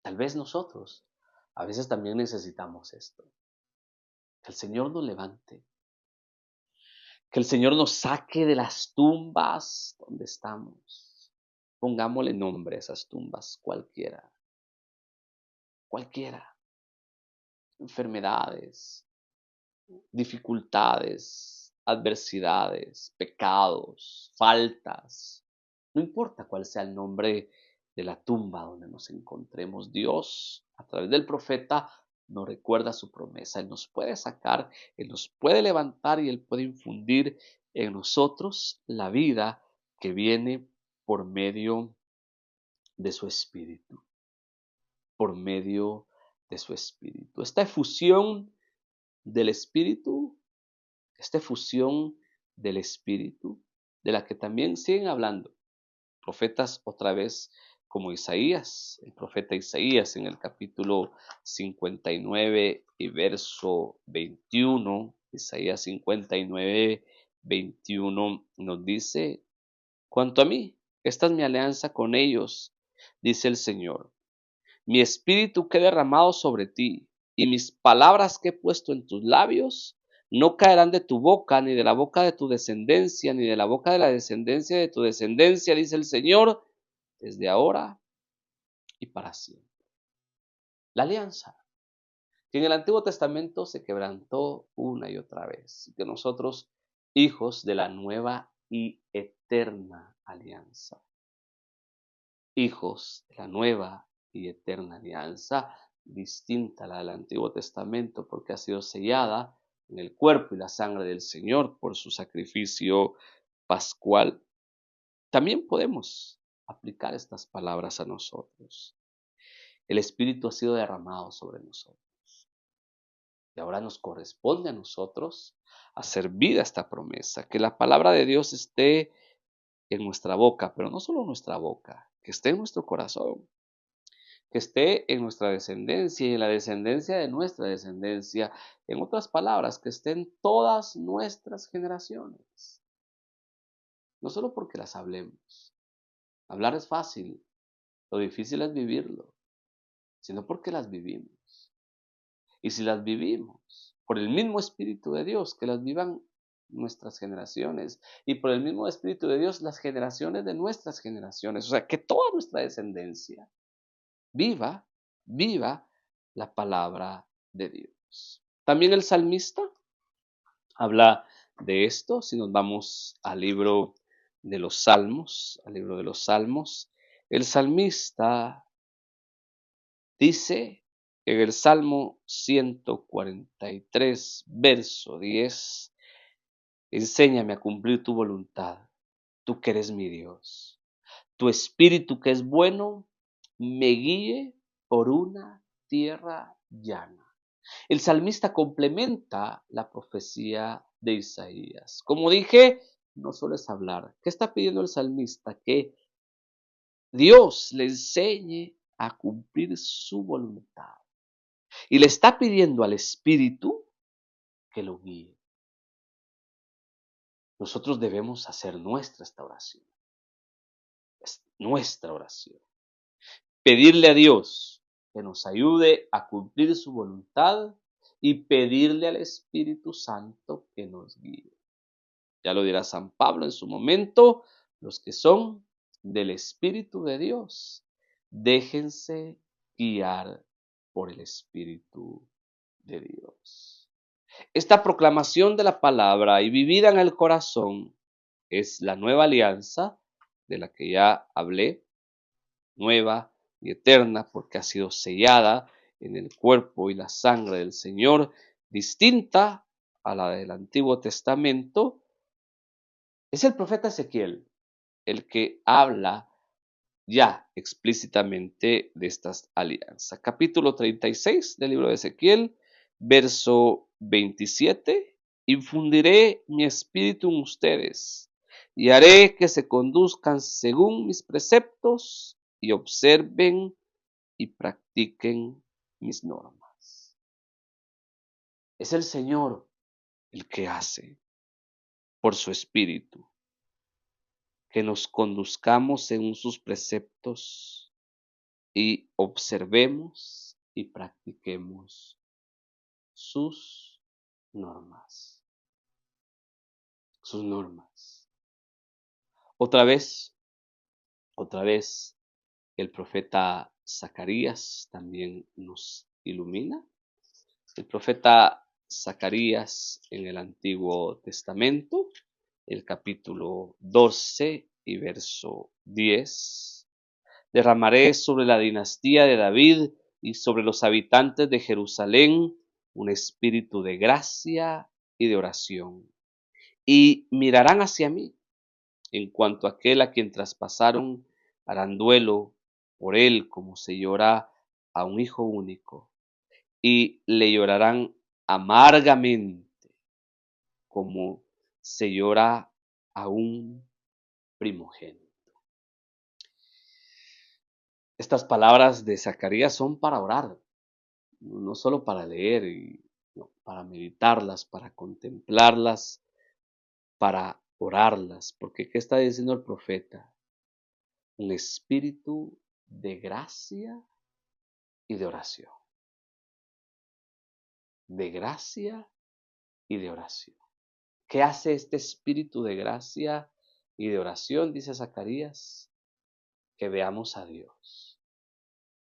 [SPEAKER 1] Tal vez nosotros a veces también necesitamos esto. Que el Señor nos levante. Que el Señor nos saque de las tumbas donde estamos. Pongámosle nombre a esas tumbas, cualquiera. Cualquiera. Enfermedades, dificultades, adversidades, pecados, faltas. No importa cuál sea el nombre de la tumba donde nos encontremos, Dios, a través del profeta, nos recuerda su promesa. Él nos puede sacar, Él nos puede levantar y Él puede infundir en nosotros la vida que viene por medio de su Espíritu. Por medio de su Espíritu. Esta efusión del Espíritu esta fusión del Espíritu, de la que también siguen hablando profetas otra vez como Isaías, el profeta Isaías en el capítulo 59 y verso 21, Isaías 59, 21 nos dice, cuanto a mí, esta es mi alianza con ellos, dice el Señor. Mi espíritu que he derramado sobre ti y mis palabras que he puesto en tus labios no caerán de tu boca, ni de la boca de tu descendencia, ni de la boca de la descendencia de tu descendencia, dice el Señor, desde ahora y para siempre. La alianza, que en el Antiguo Testamento se quebrantó una y otra vez, y que nosotros, hijos de la nueva y eterna alianza, hijos de la nueva y eterna alianza, distinta a la del Antiguo Testamento, porque ha sido sellada en el cuerpo y la sangre del Señor por su sacrificio pascual, también podemos aplicar estas palabras a nosotros. El Espíritu ha sido derramado sobre nosotros. Y ahora nos corresponde a nosotros hacer vida a esta promesa, que la palabra de Dios esté en nuestra boca, pero no solo en nuestra boca, que esté en nuestro corazón, que esté en nuestra descendencia y en la descendencia de nuestra descendencia. En otras palabras, que esté en todas nuestras generaciones. No solo porque las hablemos. Hablar es fácil, lo difícil es vivirlo, sino porque las vivimos. Y si las vivimos por el mismo Espíritu de Dios, que las vivan nuestras generaciones y por el mismo Espíritu de Dios las generaciones de nuestras generaciones. O sea, que toda nuestra descendencia viva la palabra de Dios. También el salmista habla de esto. Si nos vamos al libro de los Salmos, el salmista dice en el Salmo 143, verso 10, enséñame a cumplir tu voluntad, tú que eres mi Dios. Tu espíritu que es bueno, me guíe por una tierra llana. El salmista complementa la profecía de Isaías. Como dije, no solo es hablar. ¿Qué está pidiendo el salmista? Que Dios le enseñe a cumplir su voluntad. Y le está pidiendo al Espíritu que lo guíe. Nosotros debemos hacer nuestra esta oración. Es nuestra oración. Pedirle a Dios que nos ayude a cumplir su voluntad y pedirle al Espíritu Santo que nos guíe. Ya lo dirá San Pablo en su momento, los que son del Espíritu de Dios, déjense guiar por el Espíritu de Dios. Esta proclamación de la palabra y vivida en el corazón es la nueva alianza de la que ya hablé, nueva y eterna porque ha sido sellada en el cuerpo y la sangre del Señor, distinta a la del Antiguo Testamento. Es el profeta Ezequiel el que habla ya explícitamente de estas alianzas. Capítulo 36 del libro de Ezequiel, verso 27. Infundiré mi espíritu en ustedes y haré que se conduzcan según mis preceptos y observen y practiquen mis normas. Es el Señor el que hace por su espíritu que nos conduzcamos según sus preceptos y observemos y practiquemos sus normas. Sus normas. Otra vez, el profeta Zacarías también nos ilumina. El profeta Zacarías en el Antiguo Testamento, el capítulo 12 y verso 10. Derramaré sobre la dinastía de David y sobre los habitantes de Jerusalén un espíritu de gracia y de oración. Y mirarán hacia mí, en cuanto a aquel a quien traspasaron, harán duelo por él como se llora a un hijo único, y le llorarán amargamente como se llora a un primogénito. Estas palabras de Zacarías son para orar, no solo para leer, no, para meditarlas, para contemplarlas, para orarlas, porque ¿qué está diciendo el profeta? Un espíritu de gracia y de oración. De gracia y de oración. ¿Qué hace este espíritu de gracia y de oración? Dice Zacarías, que veamos a Dios,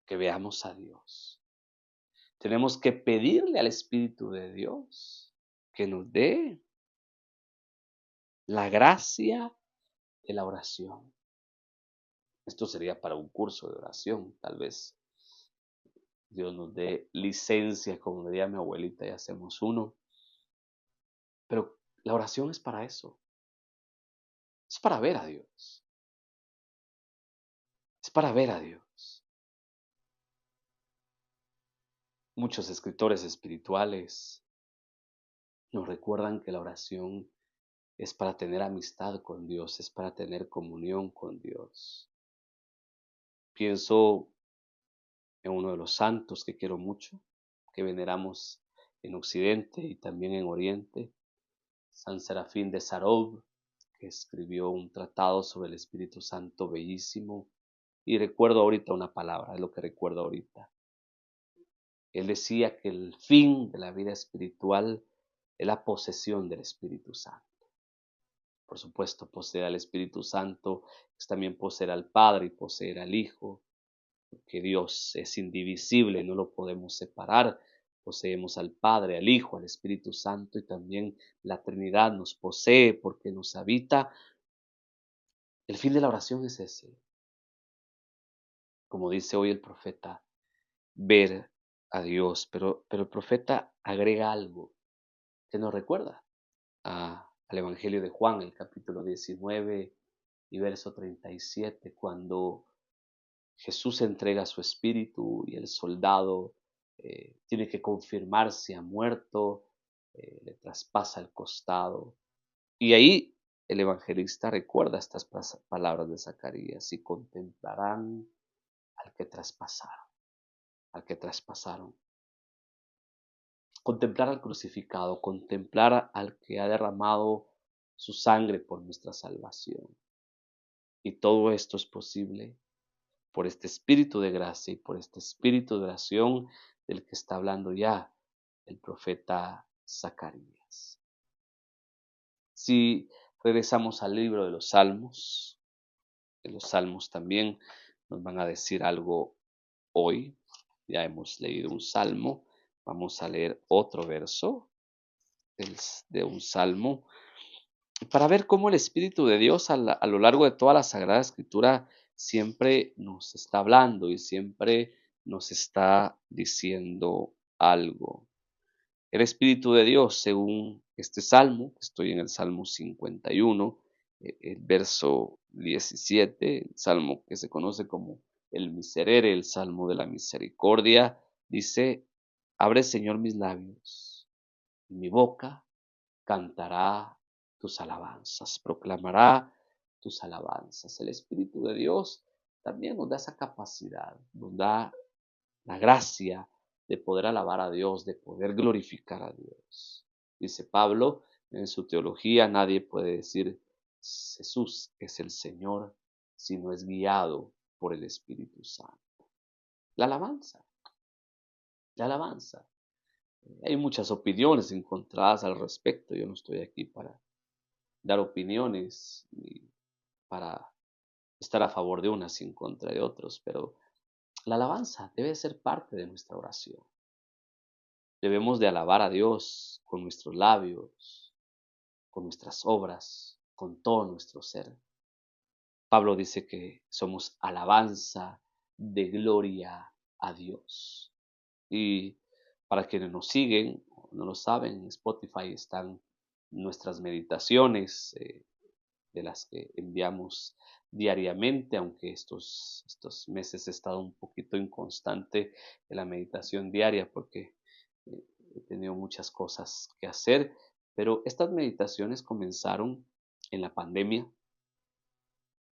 [SPEAKER 1] que veamos a Dios. Tenemos que pedirle al Espíritu de Dios que nos dé la gracia de la oración. Esto sería para un curso de oración, tal vez Dios nos dé licencia, como diría mi abuelita, y hacemos uno. Pero la oración es para eso, es para ver a Dios, es para ver a Dios. Muchos escritores espirituales nos recuerdan que la oración es para tener amistad con Dios, es para tener comunión con Dios. Pienso en uno de los santos que quiero mucho, que veneramos en Occidente y también en Oriente, San Serafín de Sarov, que escribió un tratado sobre el Espíritu Santo bellísimo. Y recuerdo ahorita una palabra, es lo que recuerdo ahorita. Él decía que el fin de la vida espiritual es la posesión del Espíritu Santo. Por supuesto, poseer al Espíritu Santo es también poseer al Padre y poseer al Hijo, porque Dios es indivisible, no lo podemos separar. Poseemos al Padre, al Hijo, al Espíritu Santo y también la Trinidad nos posee porque nos habita. El fin de la oración es ese, como dice hoy el profeta, ver a Dios, pero el profeta agrega algo que nos recuerda al Evangelio de Juan, el capítulo 19 y verso 37, cuando Jesús entrega su espíritu y el soldado tiene que confirmar si ha muerto, le traspasa el costado. Y ahí el evangelista recuerda estas palabras de Zacarías: y contemplarán al que traspasaron, al que traspasaron. Contemplar al crucificado, contemplar al que ha derramado su sangre por nuestra salvación. Y todo esto es posible por este espíritu de gracia y por este espíritu de oración del que está hablando ya el profeta Zacarías. Si regresamos al libro de los Salmos también nos van a decir algo hoy. Ya hemos leído un salmo, vamos a leer otro verso de un salmo para ver cómo el Espíritu de Dios a lo largo de toda la Sagrada Escritura siempre nos está hablando y siempre nos está diciendo algo. El Espíritu de Dios, según este salmo, estoy en el Salmo 51, el verso 17, el salmo que se conoce como el Miserere, el Salmo de la Misericordia, dice: abre, Señor, mis labios, y mi boca cantará tus alabanzas, proclamará tus alabanzas. El Espíritu de Dios también nos da esa capacidad, nos da la gracia de poder alabar a Dios, de poder glorificar a Dios. Dice Pablo en su teología: nadie puede decir Jesús es el Señor si no es guiado por el Espíritu Santo. La alabanza, la alabanza. Hay muchas opiniones encontradas al respecto. Yo no estoy aquí para dar opiniones y para estar a favor de unas y en contra de otros, pero la alabanza debe ser parte de nuestra oración. Debemos de alabar a Dios con nuestros labios, con nuestras obras, con todo nuestro ser. Pablo dice que somos alabanza de gloria a Dios. Y para quienes nos siguen, no lo saben, en Spotify están nuestras meditaciones, de las que enviamos diariamente, aunque estos meses he estado un poquito inconstante en la meditación diaria porque he tenido muchas cosas que hacer, Pero estas meditaciones comenzaron en la pandemia,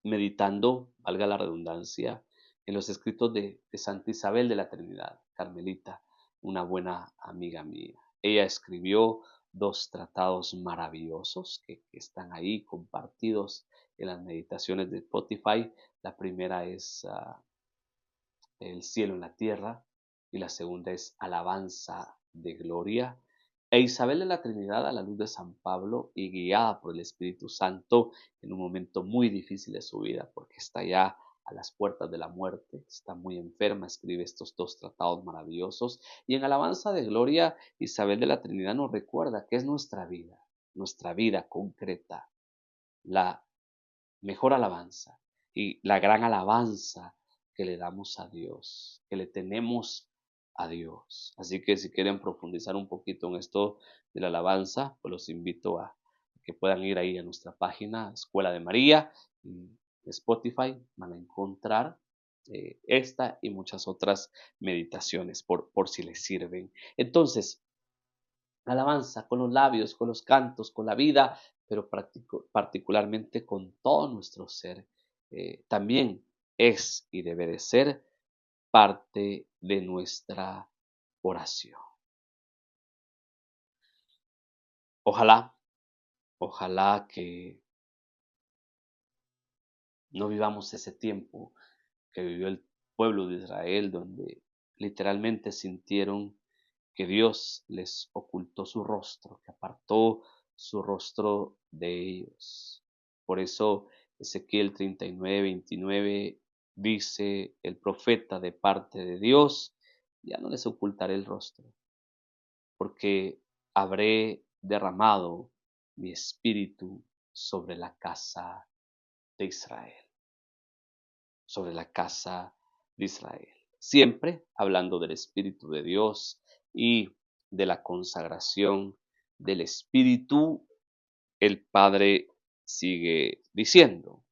[SPEAKER 1] meditando, valga la redundancia, en los escritos de Santa Isabel de la Trinidad, carmelita, una buena amiga mía. Ella escribió dos tratados maravillosos que están ahí compartidos en las meditaciones de Spotify. La primera es El cielo en la tierra y la segunda es Alabanza de gloria. E Isabel de la Trinidad, a la luz de San Pablo y guiada por el Espíritu Santo en un momento muy difícil de su vida, porque está ya a las puertas de la muerte, está muy enferma, escribe estos dos tratados maravillosos. Y en Alabanza de gloria, Isabel de la Trinidad nos recuerda que es nuestra vida concreta, la mejor alabanza y la gran alabanza que le damos a Dios, que le tenemos a Dios. Así que si quieren profundizar un poquito en esto de la alabanza, pues los invito a que puedan ir ahí a nuestra página Escuela de María, en Spotify, van a encontrar esta y muchas otras meditaciones por si les sirven. Entonces, alabanza con los labios, con los cantos, con la vida, pero particularmente con todo nuestro ser. También es y debe de ser parte de nuestra oración. Ojalá, ojalá que no vivamos ese tiempo que vivió el pueblo de Israel, donde literalmente sintieron que Dios les ocultó su rostro, que apartó su rostro de ellos. Por eso Ezequiel 39:29 dice el profeta de parte de Dios, ya no les ocultaré el rostro, porque habré derramado mi espíritu sobre la casa de Israel, sobre la casa de Israel. Siempre hablando del Espíritu de Dios y de la consagración del Espíritu, el Padre sigue diciendo.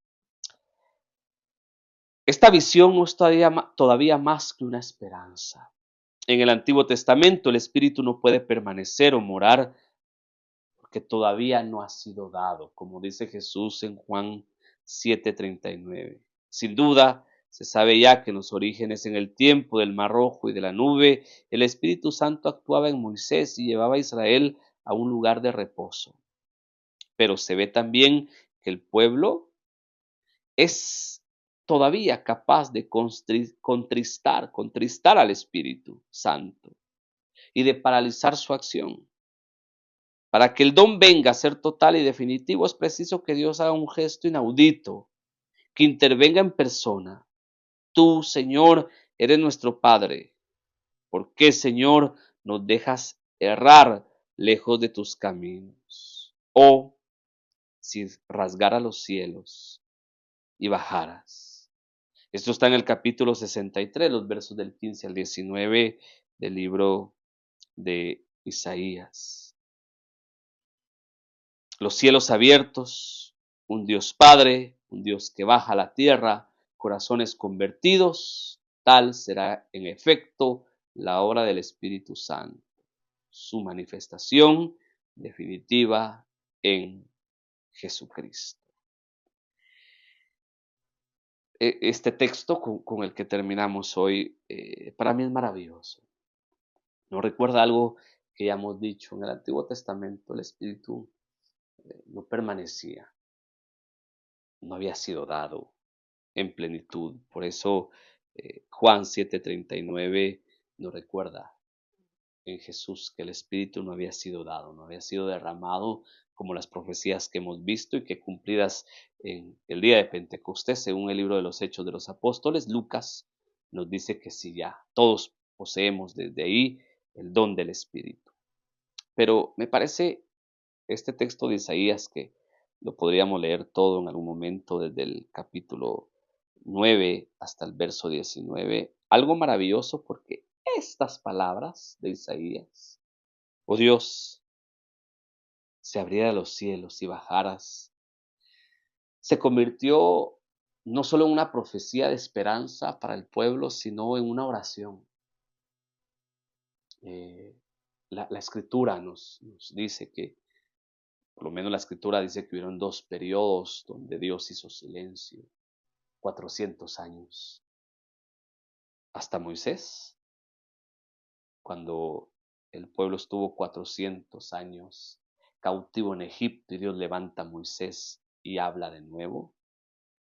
[SPEAKER 1] Esta visión es todavía más que una esperanza. En el Antiguo Testamento el Espíritu no puede permanecer o morar porque todavía no ha sido dado, como dice Jesús en Juan 7:39. Sin duda, se sabe ya que en los orígenes, en el tiempo del Mar Rojo y de la nube, el Espíritu Santo actuaba en Moisés y llevaba a Israel a un lugar de reposo. Pero se ve también que el pueblo es todavía capaz de contristar al Espíritu Santo y de paralizar su acción. Para que el don venga a ser total y definitivo, es preciso que Dios haga un gesto inaudito, que intervenga en persona. Tú, Señor, eres nuestro Padre. ¿Por qué, Señor, nos dejas errar lejos de tus caminos? Oh, si rasgaras los cielos y bajaras. Esto está en el capítulo 63, los versos del 15 al 19 del libro de Isaías. Los cielos abiertos, un Dios Padre, un Dios que baja a la tierra, corazones convertidos, tal será en efecto la obra del Espíritu Santo, su manifestación definitiva en Jesucristo. Este texto con el que terminamos hoy, para mí es maravilloso. Nos recuerda algo que ya hemos dicho en el Antiguo Testamento, el Espíritu no permanecía, no había sido dado en plenitud. Por eso Juan 7:39 nos recuerda en Jesús que el Espíritu no había sido dado, no había sido derramado como las profecías que hemos visto y que cumplidas en el día de Pentecostés, según el libro de los Hechos de los Apóstoles, Lucas nos dice que sí, ya todos poseemos desde ahí el don del Espíritu. Pero me parece este texto de Isaías que lo podríamos leer todo en algún momento desde el capítulo 9 hasta el verso 19, algo maravilloso porque estas palabras de Isaías, oh Dios, se abriera los cielos y bajaras, se convirtió no solo en una profecía de esperanza para el pueblo, sino en una oración. La escritura nos dice que Por lo menos la escritura dice que hubieron dos periodos donde Dios hizo silencio, 400 años, hasta Moisés, cuando el pueblo estuvo 400 años cautivo en Egipto y Dios levanta a Moisés y habla de nuevo.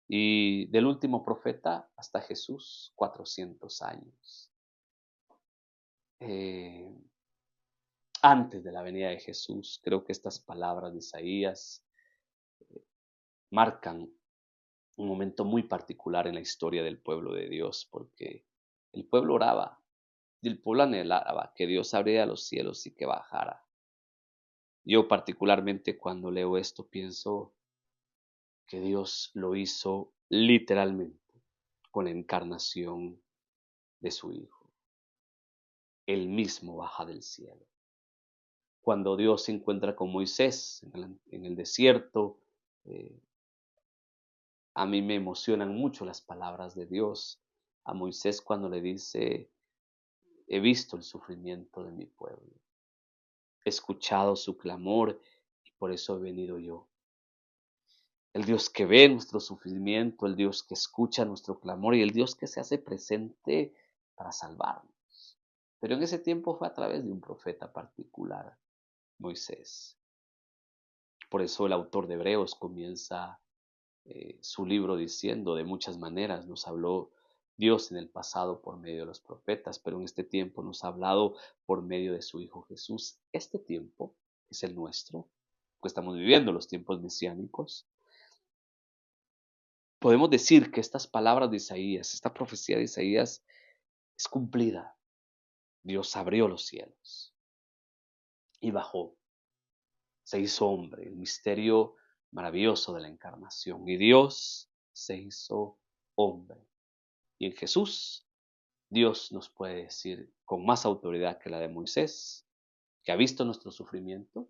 [SPEAKER 1] Y del último profeta hasta Jesús, 400 años. Eh, Antes de la venida de Jesús, creo que estas palabras de Isaías marcan un momento muy particular en la historia del pueblo de Dios, porque el pueblo oraba y el pueblo anhelaba que Dios abriera los cielos y que bajara. Yo particularmente cuando leo esto pienso que Dios lo hizo literalmente con la encarnación de su Hijo. Él mismo baja del cielo. Cuando Dios se encuentra con Moisés en el desierto, eh, a mí me emocionan mucho las palabras de Dios a Moisés cuando le dice, he visto el sufrimiento de mi pueblo, he escuchado su clamor y por eso he venido yo. El Dios que ve nuestro sufrimiento, el Dios que escucha nuestro clamor y el Dios que se hace presente para salvarnos. Pero en ese tiempo fue a través de un profeta particular, Moisés. Por eso el autor de Hebreos comienza su libro diciendo, de muchas maneras nos habló Dios en el pasado por medio de los profetas, pero en este tiempo nos ha hablado por medio de su Hijo Jesús. Este tiempo es el nuestro, que estamos viviendo los tiempos mesiánicos. Podemos decir que estas palabras de Isaías, esta profecía de Isaías es cumplida. Dios abrió los cielos y bajó, se hizo hombre, el misterio maravilloso de la encarnación. Y Dios se hizo hombre. Y en Jesús, Dios nos puede decir con más autoridad que la de Moisés, que ha visto nuestro sufrimiento,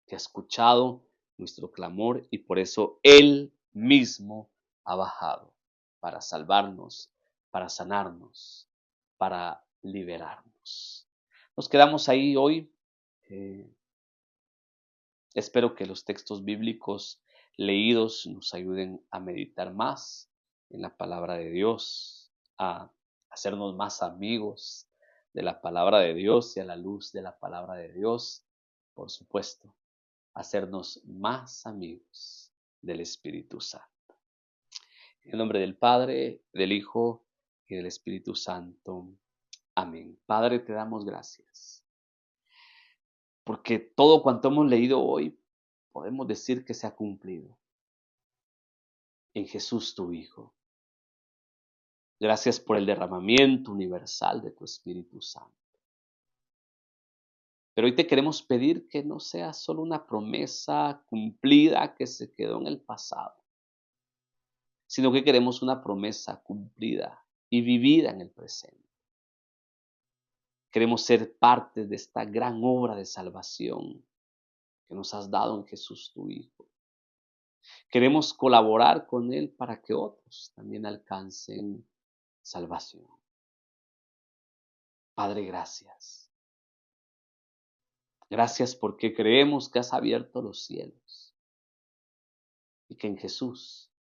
[SPEAKER 1] que ha escuchado nuestro clamor y por eso Él mismo ha bajado para salvarnos, para sanarnos, para liberarnos. Nos quedamos ahí hoy. Eh, Espero que los textos bíblicos leídos nos ayuden a meditar más en la palabra de Dios, a hacernos más amigos de la palabra de Dios y a la luz de la palabra de Dios, por supuesto, hacernos más amigos del Espíritu Santo. En el nombre del Padre, del Hijo y del Espíritu Santo. Amén. Padre, te damos gracias, porque todo cuanto hemos leído hoy podemos decir que se ha cumplido en Jesús tu Hijo. Gracias por el derramamiento universal de tu Espíritu Santo. Pero hoy te queremos pedir que no sea solo una promesa cumplida que se quedó en el pasado, sino que queremos una promesa cumplida y vivida en el presente. Queremos ser parte de esta gran obra de salvación que nos has dado en Jesús tu Hijo. Queremos colaborar con Él para que otros también alcancen salvación. Padre, gracias. Gracias porque creemos que has abierto los cielos y que en Jesús,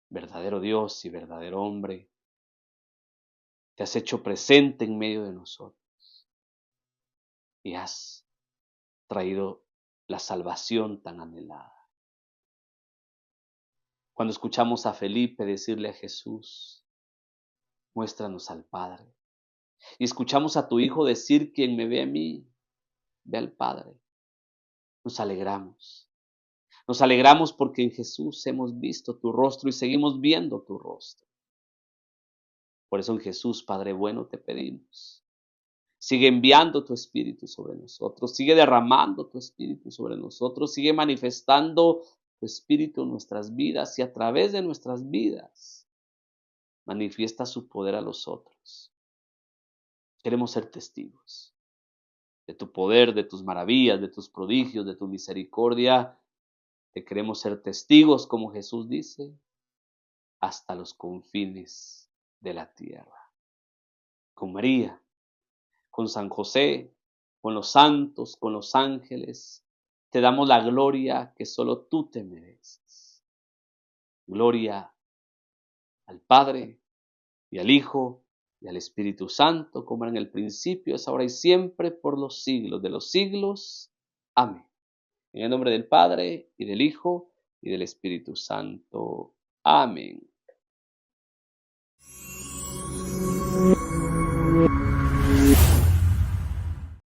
[SPEAKER 1] verdadero Dios y verdadero hombre, te has hecho presente en medio de nosotros y has traído la salvación tan anhelada. Cuando escuchamos a Felipe decirle a Jesús, muéstranos al Padre, y escuchamos a tu Hijo decir, quien me ve a mí, ve al Padre, nos alegramos. Nos alegramos porque en Jesús hemos visto tu rostro y seguimos viendo tu rostro. Por eso en Jesús, Padre bueno, te pedimos. Sigue enviando tu Espíritu sobre nosotros, sigue derramando tu Espíritu sobre nosotros, sigue manifestando tu Espíritu en nuestras vidas y a través de nuestras vidas manifiesta su poder a los otros. Queremos ser testigos de tu poder, de tus maravillas, de tus prodigios, de tu misericordia. Te queremos ser testigos, como Jesús dice, hasta los confines de la tierra. Con María, con San José, con los santos, con los ángeles, Te damos la gloria que solo tú te mereces. Gloria al Padre, y al Hijo, y al Espíritu Santo, como era en el principio, es ahora y siempre, por los siglos de los siglos. Amén. En el nombre del Padre, y del Hijo, y del Espíritu Santo. Amén.